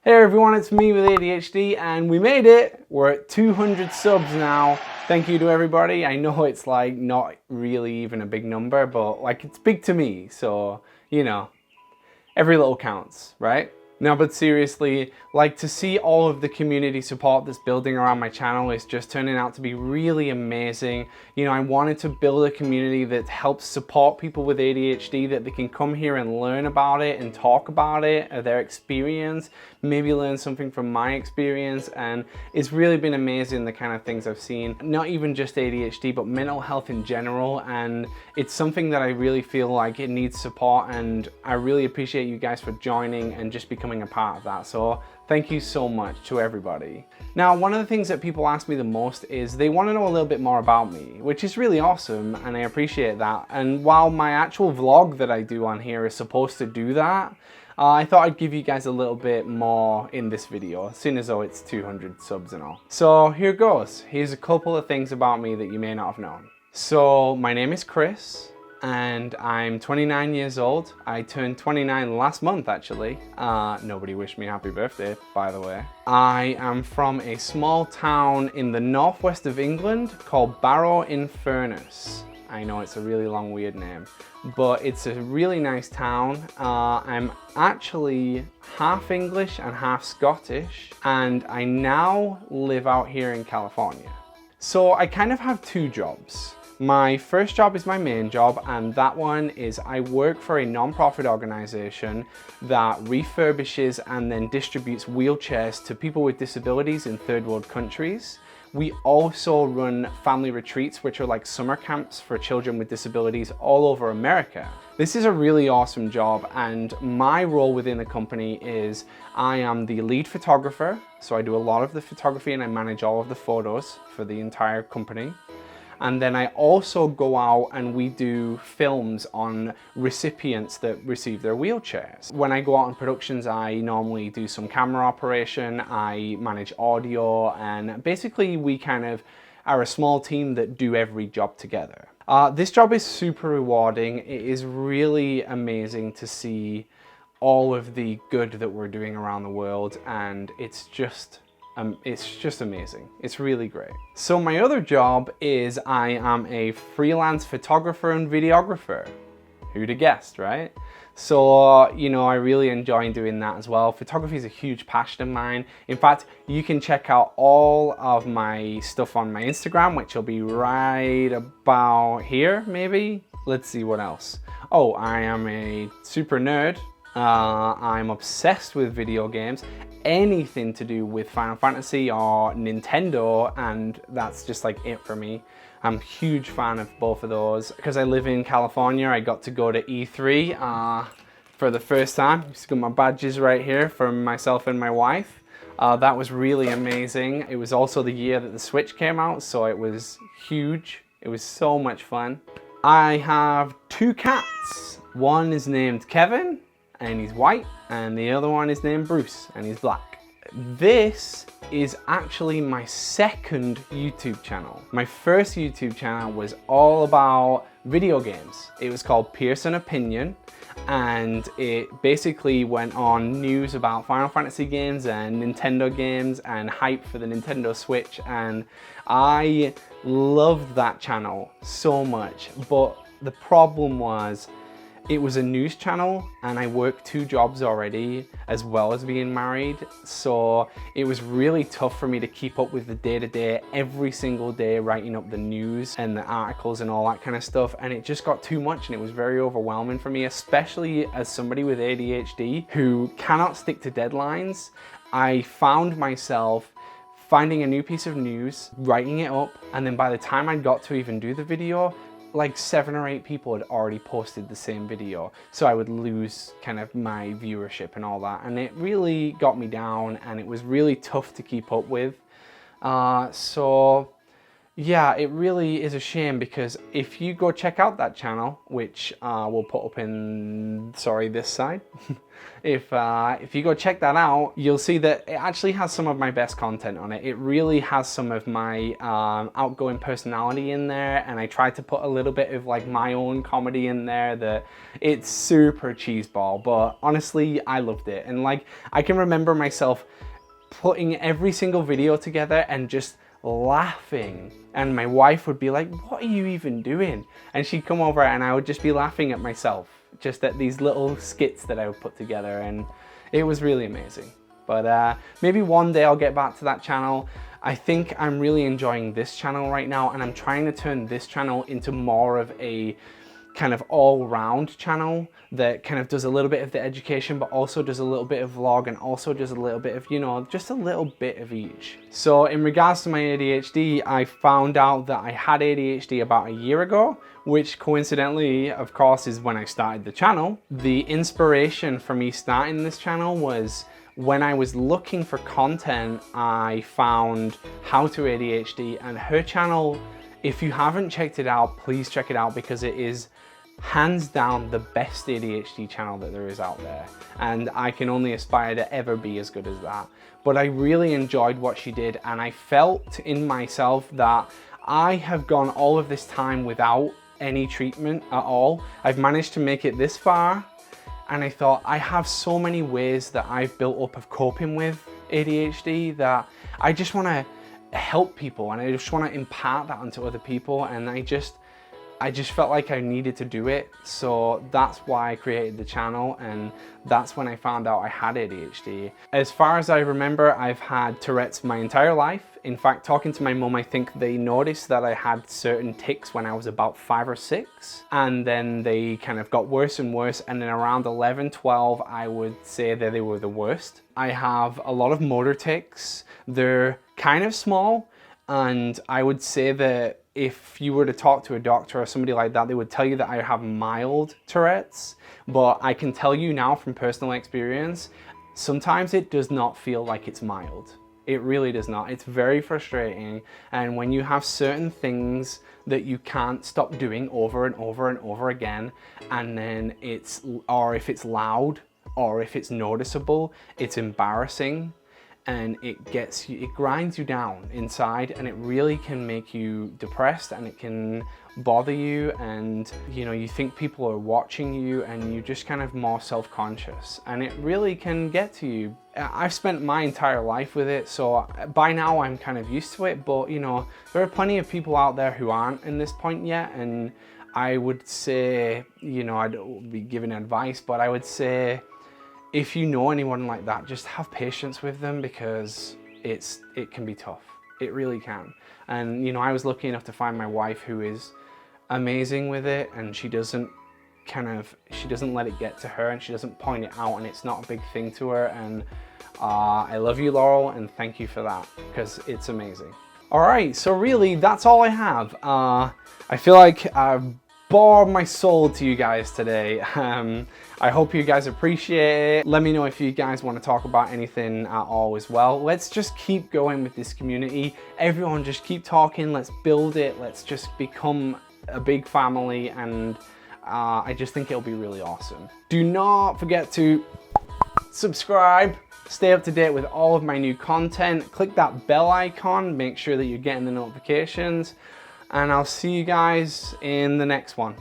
Hey everyone, it's me with ADHD and we made it! We're at 200 subs now. Thank you to everybody. I know it's like not really even a big number, but like it's big to me, so you know, every little counts, right? No, but seriously, like to see all of the community support that's building around my channel is just turning out to be really amazing. You know, I wanted to build a community that helps support people with ADHD, that they can come here and learn about it and talk about it, their experience, maybe learn something from my experience, and it's really been amazing the kind of things I've seen. Not even just ADHD, but mental health in general, and it's something that I really feel like it needs support, and I really appreciate you guys for joining and just becoming a part of that. So thank you so much to everybody. Now, one of the things that people ask me the most is they want to know a little bit more about me, which is really awesome, and I appreciate that. And while my actual vlog that I do on here is supposed to do that, I thought I'd give you guys a little bit more in this video, seeing as though it's 200 subs and all. So here goes. Here's a couple of things about me that you may not have known. So my name is Chris, and I'm 29 years old. I turned 29 last month, actually. Nobody wished me happy birthday, by the way. I am from a small town in the northwest of England called Barrow-in-Furness. I know it's a really long, weird name, but it's a really nice town. I'm actually half English and half Scottish, and I now live out here in California. So I kind of have two jobs. My first job is my main job, and that one is I work for a non-profit organization that refurbishes and then distributes wheelchairs to people with disabilities in third world countries. We also run family retreats, which are like summer camps for children with disabilities all over America. This is a really awesome job, and my role within the company is I am the lead photographer. So I do a lot of the photography and I manage all of the photos for the entire company. And then I also go out and we do films on recipients that receive their wheelchairs. When I go out on productions, I normally do some camera operation, I manage audio, and basically we kind of are a small team that do every job together. This job is super rewarding. It is really amazing to see all of the good that we're doing around the world, and it's just amazing. It's really great. So my other job is I am a freelance photographer and videographer. Who'd have guessed, right? So, you know, I really enjoy doing that as well. Photography is a huge passion of mine. In fact, you can check out all of my stuff on my Instagram, which will be right about here, maybe. Let's see what else. Oh, I am a super nerd. I'm obsessed with video games, anything to do with Final Fantasy or Nintendo, and that's just like it for me. I'm a huge fan of both of those. Because I live in California, I got to go to E3 for the first time. Just got my badges right here for myself and my wife. That was really amazing. It was also the year that the Switch came out, so it was huge. It was so much fun. I have two cats. One is named Kevin, and he's white, and the other one is named Bruce, and he's black. This is actually my second YouTube channel. My first YouTube channel was all about video games. It was called Pearson Opinion, and it basically went on news about Final Fantasy games and Nintendo games and hype for the Nintendo Switch, and I loved that channel so much. But the problem was, it was a news channel and I worked two jobs already as well as being married. So it was really tough for me to keep up with the day-to-day, every single day, writing up the news and the articles and all that kind of stuff. And it just got too much and it was very overwhelming for me, especially as somebody with ADHD who cannot stick to deadlines. I found myself finding a new piece of news, writing it up, and then by the time I got to even do the video, like 7 or 8 people had already posted the same video, so I would lose kind of my viewership and all that, and it really got me down and it was really tough to keep up with. So Yeah, it really is a shame, because if you go check out that channel, which we'll put up in, sorry, this side, if you go check that out, you'll see that it actually has some of my best content on it. It really has some of my outgoing personality in there, and I tried to put a little bit of like my own comedy in there. That it's super cheeseball, but honestly, I loved it. And like, I can remember myself putting every single video together and just laughing, and my wife would be like, what are you even doing? And she'd come over and I would just be laughing at myself, just at these little skits that I would put together, and it was really amazing. But maybe one day I'll get back to that channel. I think I'm really enjoying this channel right now, and I'm trying to turn this channel into more of a kind of all-round channel that kind of does a little bit of the education, but also does a little bit of vlog, and also does a little bit of, you know, just a little bit of each. So in regards to my ADHD, I found out that I had ADHD about a year ago, which coincidentally, of course, is when I started the channel. The inspiration for me starting this channel was when I was looking for content, I found How to ADHD, and her channel, if you haven't checked it out, please check it out, because it is hands down the best ADHD channel that there is out there. And I can only aspire to ever be as good as that. But I really enjoyed what she did, and I felt in myself that I have gone all of this time without any treatment at all. I've managed to make it this far, and I thought I have so many ways that I've built up of coping with ADHD that I just want to help people, and I just want to impart that onto other people, and I just felt like I needed to do it. So that's why I created the channel, and that's when I found out I had ADHD. As far as I remember, I've had Tourette's my entire life. In fact, talking to my mum, I think they noticed that I had certain tics when I was about 5 or 6, and then they kind of got worse and worse, and then around 11, 12, I would say that they were the worst. I have a lot of motor tics. They're kind of small, and I would say that if you were to talk to a doctor or somebody like that, they would tell you that I have mild Tourette's. But I can tell you now from personal experience, sometimes it does not feel like it's mild. It really does not. It's very frustrating. And when you have certain things that you can't stop doing over and over and over again, and then or if it's loud, or if it's noticeable, it's embarrassing. And it grinds you down inside, and it really can make you depressed, and it can bother you, and you know, you think people are watching you, and you just kind of more self-conscious, and it really can get to you. I've spent my entire life with it, so by now I'm kind of used to it, but you know, there are plenty of people out there who aren't in this point yet, and I would say, you know, I don't be giving advice, but I would say, if you know anyone like that, just have patience with them, because it can be tough. It really can. And you know, I was lucky enough to find my wife who is amazing with it, and she doesn't let it get to her, and she doesn't point it out, and it's not a big thing to her. And I love you, Laurel, and thank you for that, because it's amazing. All right, so really that's all I have. I feel like I've bored my soul to you guys today. I hope you guys appreciate it. Let me know if you guys want to talk about anything at all as well. Let's just keep going with this community. Everyone just keep talking. Let's build it. Let's just become a big family, and I just think it'll be really awesome. Do not forget to subscribe. Stay up to date with all of my new content. Click that bell icon. Make sure that you're getting the notifications. And I'll see you guys in the next one.